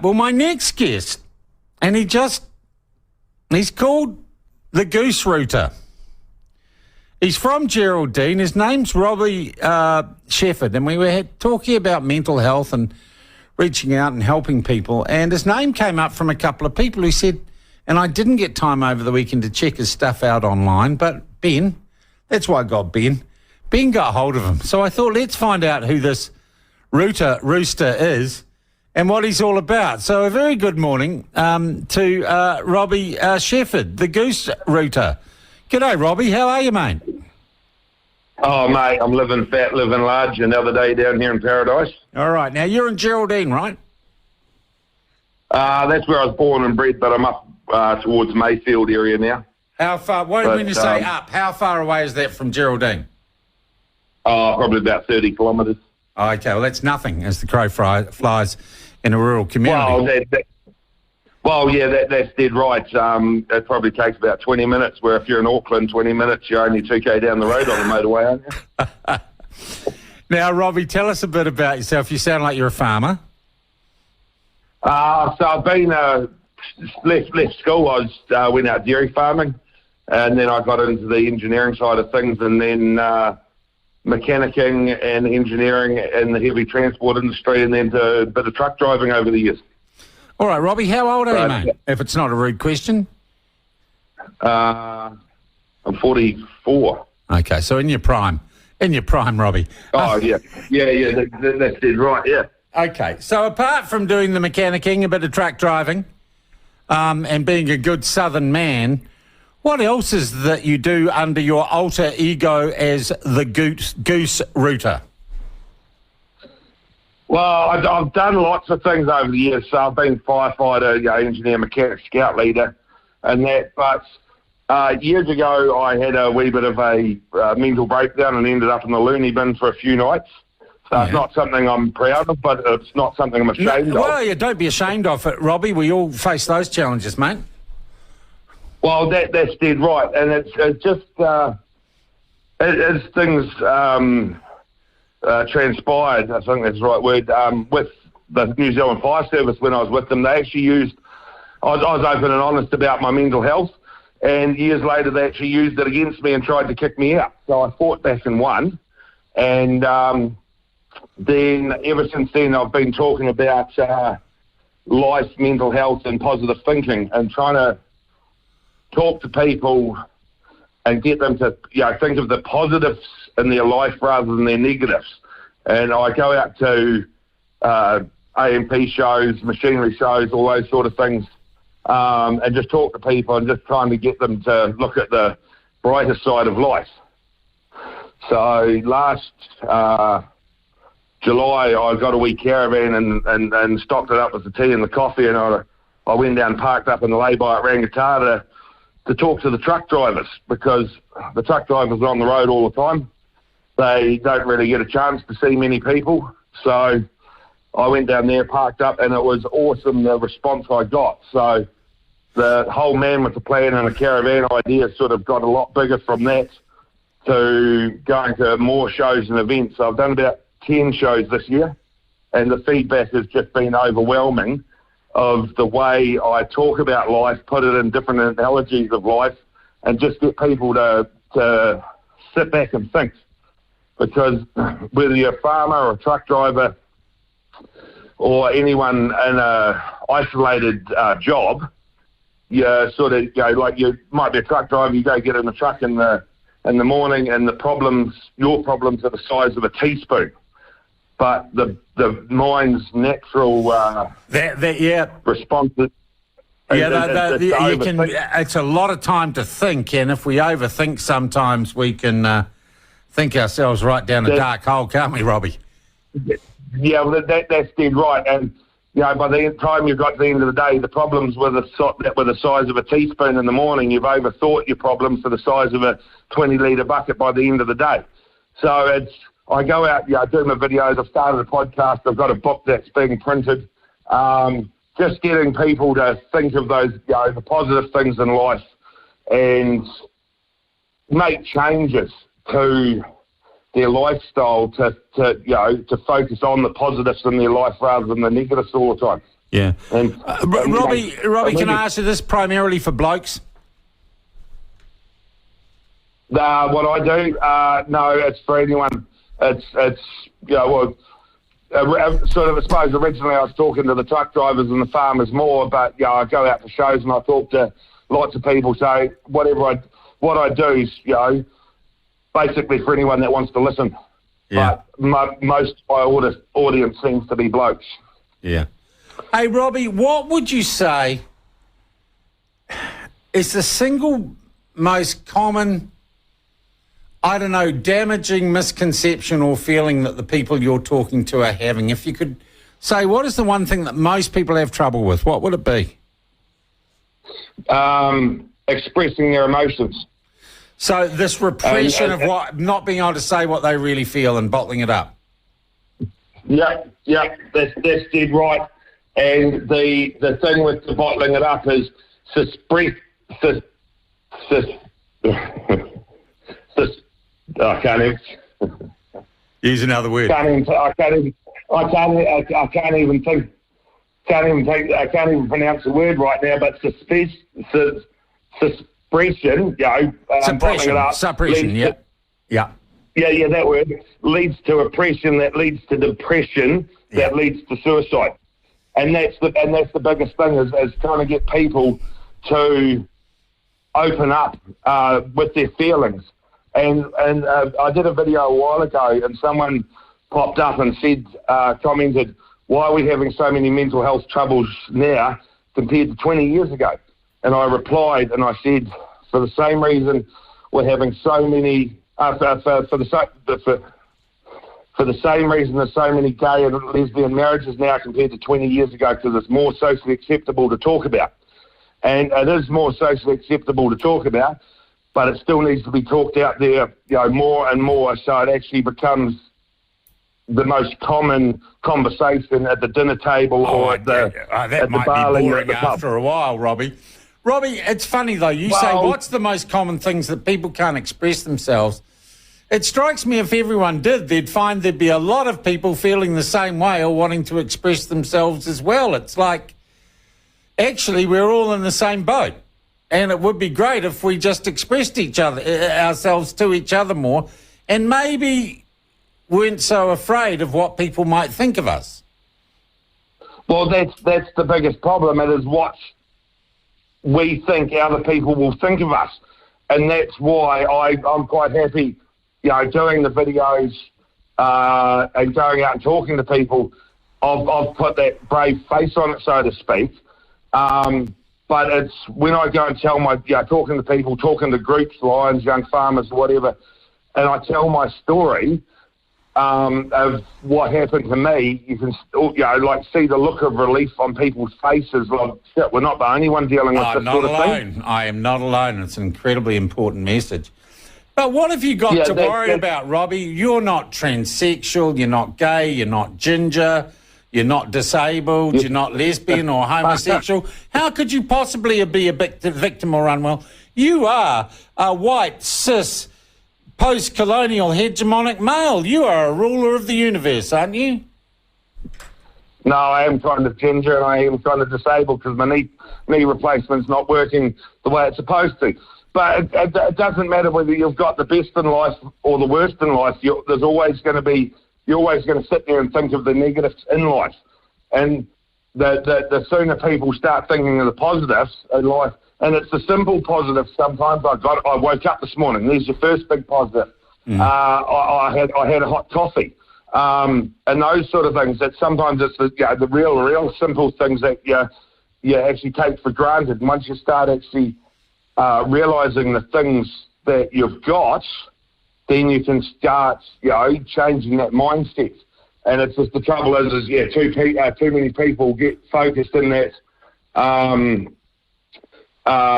Well, my next guest, and he's called the Gooserooter. He's from Geraldine. His name's Robbie Shefford, and we were talking about mental health and reaching out and helping people. And his name came up from a couple of people who said, and I didn't get time over the weekend to check his stuff out online, but Ben, that's why I got Ben. Ben got hold of him. So I thought, let's find out who this rooster is and what he's all about. So a very good morning to Robbie Shefford, the Gooserooter. G'day, Robbie. How are you, mate? Oh, mate, I'm living fat, living large, another day down here in paradise. All right. Now, you're in Geraldine, right? That's where I was born and bred, but I'm up towards Mayfield area now. How far? When you say up, how far away is that from Geraldine? Probably about 30 kilometres. Oh, okay, well, that's nothing as the crow flies in a rural community. That's dead right. It probably takes about 20 minutes, where if you're in Auckland, 20 minutes, you're only 2k down the road on the motorway, aren't you? Now, Robbie, tell us a bit about yourself. You sound like you're a farmer. So I've been left school. I went out dairy farming, and then I got into the engineering side of things, and then mechanicking and engineering in the heavy transport industry, and then a bit of truck driving over the years. All right, Robbie, how old are you, mate? If it's not a rude question. I'm 44. Okay, so in your prime. Robbie. Oh, yeah, that's dead right, yeah. Okay, so apart from doing the mechanicking, a bit of truck driving, and being a good southern man, what else is that you do under your alter ego as the Gooserooter? Well, I've done lots of things over the years. So I've been firefighter, engineer, mechanic, scout leader, and that. But years ago, I had a wee bit of a mental breakdown and ended up in the loony bin for a few nights. So It's not something I'm proud of, but it's not something I'm ashamed of. Well, yeah, don't be ashamed of it, Robbie. We all face those challenges, mate. Well, that's dead right, and it's just as things transpired, I think that's the right word, with the New Zealand Fire Service when I was with them. They actually used, I was open and honest about my mental health, and years later they actually used it against me and tried to kick me out. So I fought back and won, and then ever since then I've been talking about life, mental health and positive thinking, and trying to talk to people and get them to think of the positives in their life rather than their negatives. And I go out to AMP shows, machinery shows, all those sort of things, and just talk to people and just trying to get them to look at the brighter side of life. So last July, I got a wee caravan and stocked it up with the tea and the coffee, and I went down, parked up in the lay-by at Rangatata to talk to the truck drivers, because the truck drivers are on the road all the time. They don't really get a chance to see many people. So I went down there, parked up, and it was awesome, the response I got. So the whole man with the plan and a caravan idea sort of got a lot bigger from that to going to more shows and events. So I've done about 10 shows this year, and the feedback has just been overwhelming of the way I talk about life, put it in different analogies of life, and just get people to sit back and think. Because whether you're a farmer or a truck driver or anyone in a isolated job, you sort of like you might be a truck driver, you go get in the truck in the morning, and your problems are the size of a teaspoon. But the mind's natural response. It's a lot of time to think, and if we overthink, sometimes we can think ourselves right down a dark hole, can't we, Robbie? Yeah, well, that's dead right. And by the time you've got to the end of the day, the problems were the size of a teaspoon in the morning. You've overthought your problems to the size of a 20-litre bucket by the end of the day. So I go out, I do my videos. I've started a podcast. I've got a book that's being printed. Just getting people to think of those, the positive things in life and make changes to their lifestyle to focus on the positives in their life rather than the negatives all the time. Yeah. And Robbie, can I ask you this primarily for blokes? What I do, no, it's for anyone. It's sort of, I suppose originally I was talking to the truck drivers and the farmers more, but I go out for shows and I talk to lots of people. So what I do is, basically for anyone that wants to listen. Yeah. But most of my audience seems to be blokes. Yeah. Hey, Robbie, what would you say is the single most common, I don't know, damaging misconception or feeling that the people you're talking to are having? If you could say, what is the one thing that most people have trouble with, what would it be? Expressing their emotions. So this repression of not being able to say what they really feel and bottling it up. Yeah, that's dead right. And the thing with the bottling it up is I can't even use another word. I can't even pronounce the word right now. But suppression, bottling it up, suppression, yeah. Yeah, that word leads to oppression, that leads to depression, that leads to suicide. And that's the biggest thing is trying to get people to open up with their feelings. And I did a video a while ago, and someone popped up and said, commented, why are we having so many mental health troubles now compared to 20 years ago? And I replied and I said, for the same reason we're having so many, for the same reason there's so many gay and lesbian marriages now compared to 20 years ago, because it's more socially acceptable to talk about. And it is more socially acceptable to talk about, but it still needs to be talked out there, more and more, so it actually becomes the most common conversation at the dinner table or at the that might be boring after a while, Robbie. Robbie, it's funny though. You say what's the most common things that people can't express themselves? It strikes me if everyone did, they'd find there'd be a lot of people feeling the same way or wanting to express themselves as well. It's like, actually, we're all in the same boat. And it would be great if we just expressed ourselves to each other more, and maybe weren't so afraid of what people might think of us. Well, that's the biggest problem. It is what we think other people will think of us. And that's why I'm quite happy, doing the videos and going out and talking to people. I've put that brave face on it, so to speak. But it's when I go and tell talking to people, talking to groups, Lions, Young Farmers, whatever, and I tell my story of what happened to me, you can see the look of relief on people's faces. Like, shit, we're not the only one dealing with this sort of thing. I am not alone. It's an incredibly important message. But what have you got to worry about, Robbie? You're not transsexual, you're not gay, you're not ginger, you're not disabled, you're not lesbian or homosexual. How could you possibly be a victim or unwell? You are a white, cis, post-colonial, hegemonic male. You are a ruler of the universe, aren't you? No, I am kind of ginger and I am kind of disabled because my knee replacement's not working the way it's supposed to. But it doesn't matter whether you've got the best in life or the worst in life. There's always going to be... You're always going to sit there and think of the negatives in life. And the sooner people start thinking of the positives in life, and it's the simple positives sometimes. I woke up this morning. There's your first big positive. I had a hot coffee. And those sort of things, that sometimes it's the real simple things that you actually take for granted. And once you start actually realising the things that you've got, then you can start, changing that mindset. And it's just the trouble is too many people get focused in that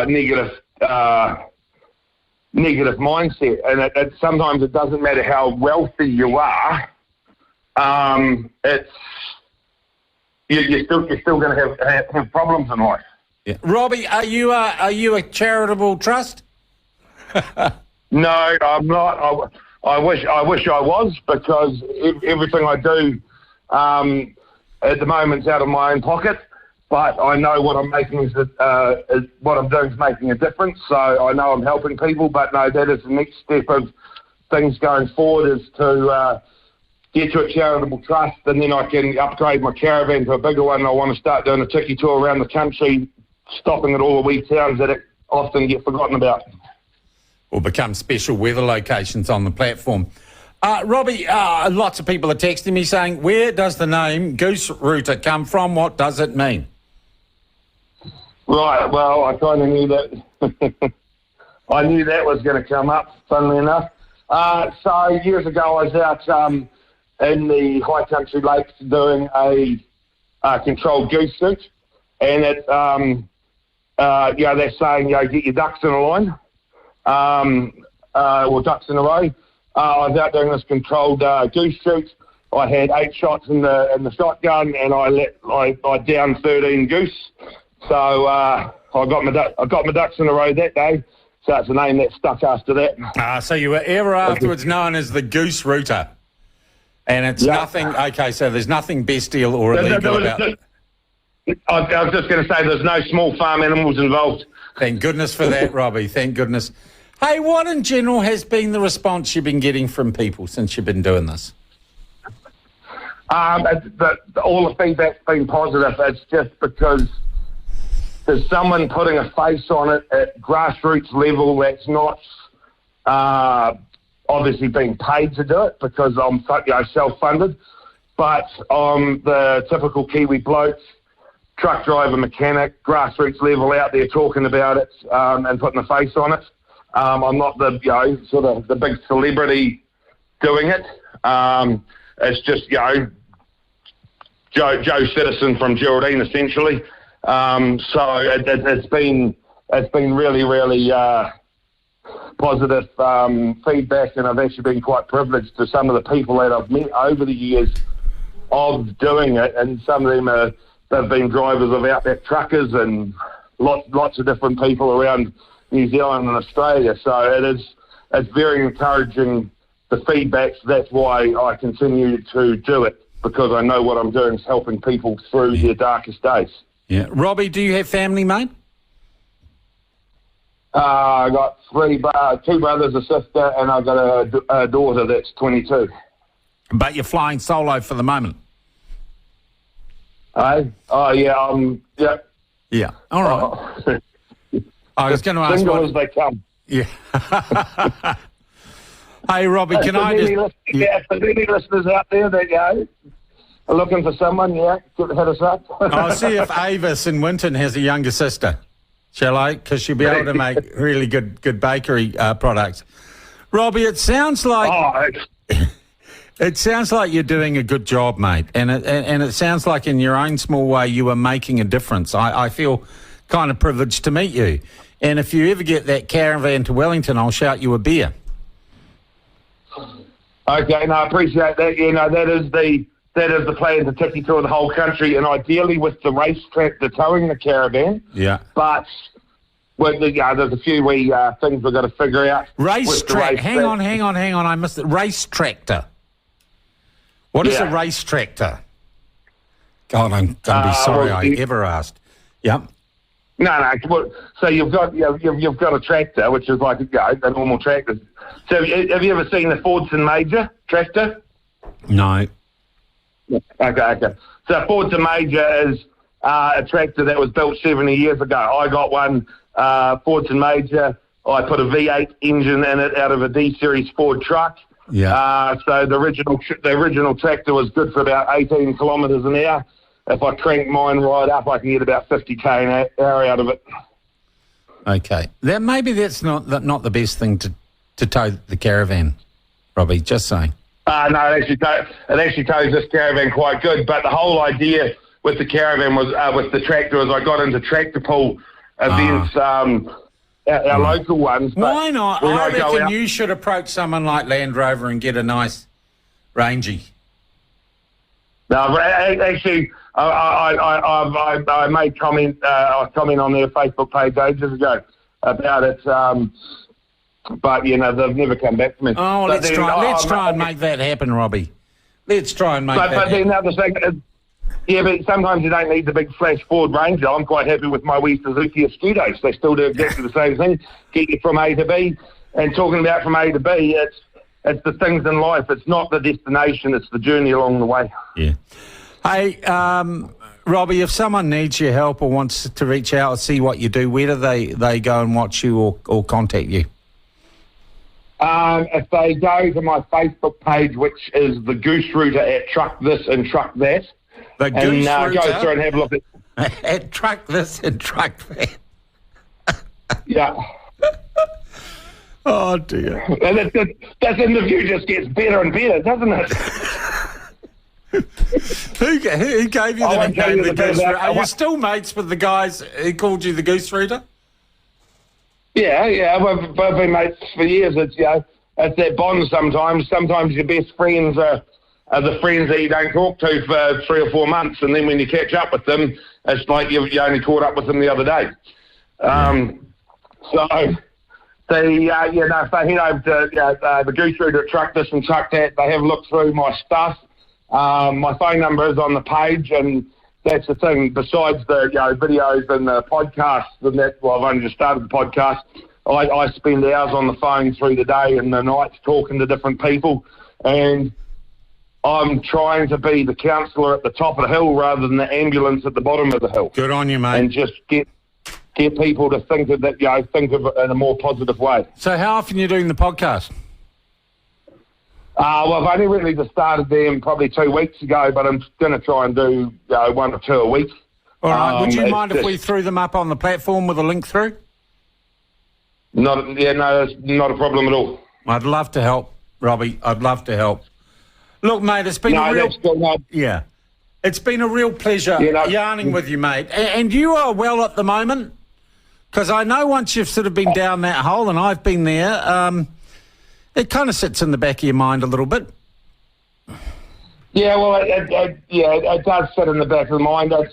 negative mindset. And sometimes it doesn't matter how wealthy you are. You're still going to have problems in life. Yeah. Robbie, are you a charitable trust? No, I'm not. I wish I was, because everything I do at the moment's out of my own pocket. but I know what I'm making is what I'm doing is making a difference. So I know I'm helping people, but no, that is the next step of things going forward is to get to a charitable trust, and then I can upgrade my caravan to a bigger one. I want to start doing a tiki tour around the country, stopping at all the wee towns that often get forgotten about. Or become special weather locations on the platform. Robbie, lots of people are texting me saying, where does the name Gooserooter come from? What does it mean? Right, well, I kind of knew that. I knew that was going to come up, funnily enough. So years ago, I was out in the high country lakes doing a controlled goose shoot, and it, they're saying, get your ducks in a line, or ducks in a row. I was out doing this controlled goose shoot. I had 8 shots in the shotgun, and I downed 13 goose. So I got my ducks in a row that day. So it's a name that stuck after that. So you were ever afterwards known as the Gooserooter, and it's nothing. Okay, so there's nothing bestial or illegal about it. I was just going to say there's no small farm animals involved. Thank goodness for that, Robbie. Thank goodness. Hey, what in general has been the response you've been getting from people since you've been doing this? All the feedback's been positive. It's just because there's someone putting a face on it at grassroots level that's not obviously being paid to do it because I'm self-funded, but the typical Kiwi bloke, truck driver, mechanic, grassroots level out there talking about it and putting a face on it. I'm not the sort of the big celebrity doing it. It's just Joe Citizen from Geraldine essentially. So it's been really, really positive feedback, and I've actually been quite privileged to some of the people that I've met over the years of doing it, and some of them they've been drivers of outback truckers and lots of different people around New Zealand and Australia. So it's very encouraging, the feedbacks. That's why I continue to do it, because I know what I'm doing is helping people through their darkest days. Yeah. Robbie, do you have family, mate? I got 2 brothers, a sister, and I've got a daughter that's 22. But you're flying solo for the moment? Oh, yeah, yeah. Yeah, all right. I was going to ask single as they come. Yeah. Hey, Robbie, can I just... If there's any listeners out there that are looking for someone, hit us up. I'll see if Avis in Winton has a younger sister, shall I? Because she'll be able to make really good bakery products. Robbie, it sounds like... It sounds like you're doing a good job, mate, and it sounds like in your own small way you are making a difference. I feel kind of privileged to meet you, and if you ever get that caravan to Wellington, I'll shout you a beer. Okay, no, I appreciate that. That is the plan, to tiki tour the whole country, and ideally with the racetrack to towing the caravan. Yeah. But with there's a few wee things we've got to figure out. Racetrack. Hang on. I missed it. Race tractor. What is a race tractor? God, I'm going to be sorry I ever asked. Yep. No. So you've got a tractor, which is like a normal tractor. So have you ever seen the Fordson Major tractor? No. Okay. So Fordson Major is a tractor that was built 70 years ago. I got one Fordson Major. I put a V8 engine in it out of a D-Series Ford truck. Yeah. So the original tractor was good for about 18 kilometres an hour. If I crank mine right up, I can get about 50k an hour out of it. Okay. Maybe that's not the best thing to tow the caravan, Robbie. Just saying. No, it actually tows this caravan quite good. But the whole idea with the caravan was with the tractor was I got into tractor pull events. Our local ones. Why not? I reckon you should approach someone like Land Rover and get a nice Rangy. No, actually, I made comment. I comment on their Facebook page ages ago about it, but they've never come back to me. Oh, let's try and make that happen, Robbie. Let's try and make that happen. But then the other thing is, Yeah, but sometimes you don't need the big flash Ford Ranger. I'm quite happy with my wee Suzuki Escudos. They still do exactly the same thing, get you from A to B. And talking about from A to B, it's the things in life. It's not the destination, it's the journey along the way. Yeah. Hey, Robbie, if someone needs your help or wants to reach out and see what you do, where do they go and watch you or contact you? If they go to my Facebook page, which is the Gooserooter at Truck This and Truck That, The and go through and have a look at... at Truck This and Truck That. Yeah. Oh, dear. And that interview just gets better and better, doesn't it? Who gave you the nickname, the Gooserooter? Are you still mates with the guys who called you the Gooserooter? Yeah, we've been mates for years. It's it's that bond sometimes. Sometimes your best friends are the friends that you don't talk to for 3 or 4 months, and then when you catch up with them, it's like you only caught up with them the other day. So if they head over to the Gooserooter Truck This and Truck That, they have a look through my stuff. My phone number is on the page, and that's the thing. Besides the videos and the podcasts, and that, well, I've only just started the podcast. I spend hours on the phone through the day and the nights talking to different people, and I'm trying to be the counsellor at the top of the hill rather than the ambulance at the bottom of the hill. Good on you, mate. And just get people to think of that, think of it in a more positive way. So how often are you doing the podcast? Well, I've only really just started them probably 2 weeks ago, but I'm going to try and do 1 or 2 a week. All right. Would you mind if we threw them up on the platform with a link through? No, it's not a problem at all. I'd love to help, Robbie. I'd love to help. Look, mate, it's been it's been a real pleasure yarning with you, mate. And you are well at the moment, because I know once you've sort of been down that hole, and I've been there, it kind of sits in the back of your mind a little bit. Yeah, well, it does sit in the back of the mind. In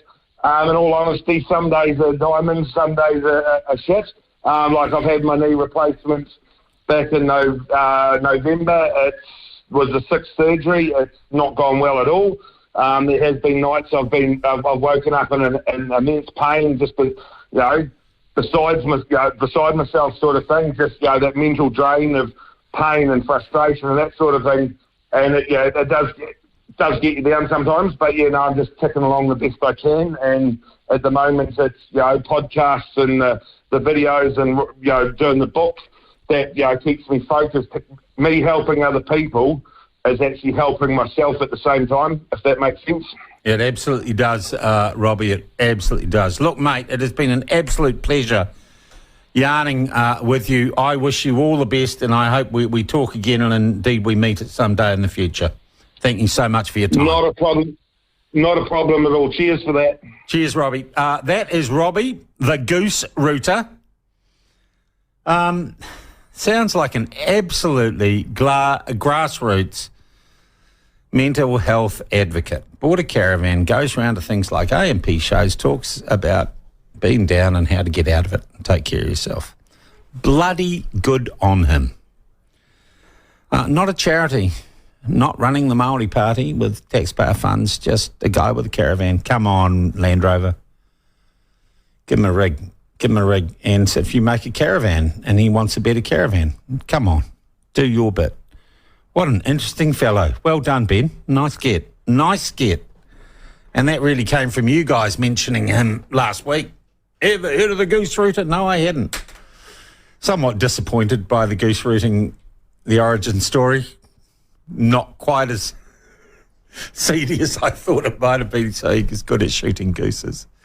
all honesty, some days are diamonds, some days are shit. Like I've had my knee replacements back in November. It was the 6th surgery. It's not gone well at all. There has been nights I've woken up in an immense pain, just beside myself, sort of thing. Just that mental drain of pain and frustration and that sort of thing. And it does get you down sometimes. But I'm just ticking along the best I can. And at the moment, it's podcasts and the videos and doing the book that keeps me focused. Me helping other people is actually helping myself at the same time, if that makes sense. It absolutely does, Robbie. It absolutely does. Look, mate, it has been an absolute pleasure yarning with you. I wish you all the best, and I hope we talk again, and indeed we meet at some day in the future. Thank you so much for your time. Not a problem. Not a problem at all. Cheers for that. Cheers, Robbie. That is Robbie, the Gooserooter. Sounds like an absolutely grassroots mental health advocate. Bought a caravan, goes around to things like A&P shows, talks about being down and how to get out of it and take care of yourself. Bloody good on him. Not a charity, not running the Maori Party with taxpayer funds, just a guy with a caravan. Come on, Land Rover. Give him a rig. Give him a rig. And so if you make a caravan and he wants a better caravan, come on, do your bit. What an interesting fellow. Well done, Ben. Nice get. Nice get. And that really came from you guys mentioning him last week. Ever heard of the Gooserooter? No, I hadn't. Somewhat disappointed by the Gooserooting, the origin story. Not quite as seedy as I thought it might have been, so he was good at shooting gooses.